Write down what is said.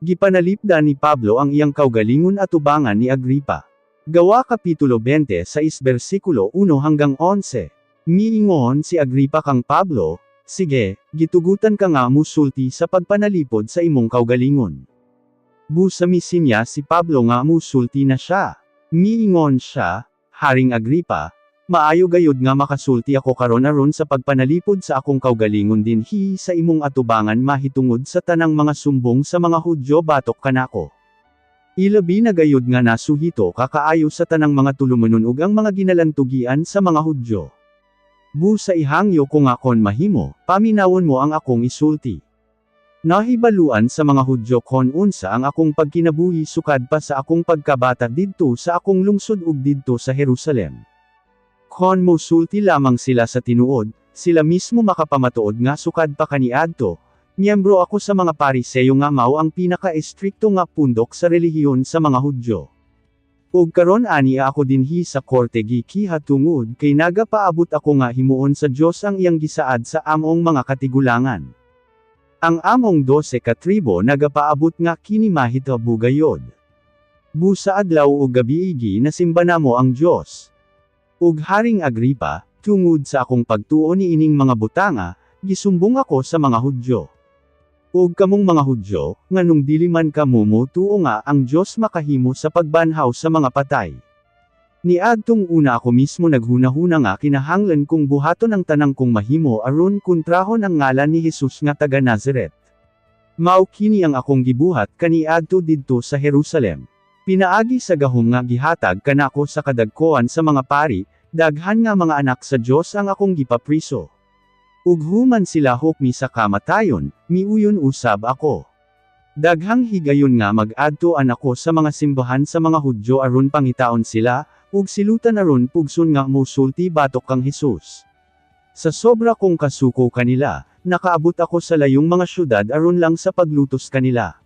Gipanalipda ni Pablo ang iyang kaugalingon at ubangan ni Agripa. Gawa Kapitulo 26 versikulo 1 hanggang 11. Miingon si Agripa kang Pablo, sige, gitugutan ka nga musulti sa pagpanalipod sa imong kaugalingon. Busamisin niya si Pablo nga musulti na siya. Miingon siya, Haring Agripa, maayo gayud nga makasulti ako karon aron sa pagpanalipod sa akong kaugalingon dinhi sa imong atubangan mahitungod sa tanang mga sumbong sa mga Hudyo batok kanako. Ilabi na gayud nga nasuhito kakaayo sa tanang mga tulumanon ug ang mga ginalantugian sa mga Hudyo. Busa ihangyo ko nga kon mahimo, paminawon mo ang akong isulti. Nahibaluan sa mga Hudyo kon unsa ang akong pagkinabuhi sukad pa sa akong pagkabata didto sa akong lungsod ug didto sa Jerusalem. Kon mosulti lamang sila sa tinuod, sila mismo makapamatuod nga sukad pa kaniadto. Miyembro ako sa mga Pariseyo nga mao ang pinaka-estrikto nga pundok sa relihiyon sa mga Hudyo. Ug karon ani ako dinhi sa korte gikiha tungod kay nagapaabot ako nga himuon sa Dios ang iyang gisaad sa among mga katigulangan. Ang among 12 ka tribo nagapaabot nga kini mahitabo gayod. Busa adlaw ug gabi igi nasimba namo ang Dios. Ug Haring Agripa, tungod sa akong pagtuo ni ining mga butanga, gisumbong ako sa mga Hudyo. Ug kamong mga Hudyo, nganong dili man kamo motuo nga ang Dios makahimo sa pagbanhaw sa mga patay. Niadtong una ako mismo naghunahuna nga kinahanglan kong buhaton ang tanang kong mahimo aron kontrahon ang ngalan ni Jesus nga taga Nazareth. Mao kini ang akong gibuhat kaniadto didto sa Jerusalem. Pinaagi sa gahom nga gihatag kanako sa kadagkoan sa mga pari, daghan nga mga anak sa Dios ang akong gipapriso. Ug human sila hukmi sa kamatayon, miuyon usab ako. Daghang higayon nga mag-adtoan ako sa mga simbahan sa mga Hudyo aron pangitaon sila, ug silutan aron pugson nga mosulti batok kang Hesus. Sa sobra kong kasuko kanila, nakaabot ako sa layong mga syudad aron lang sa paglutos kanila.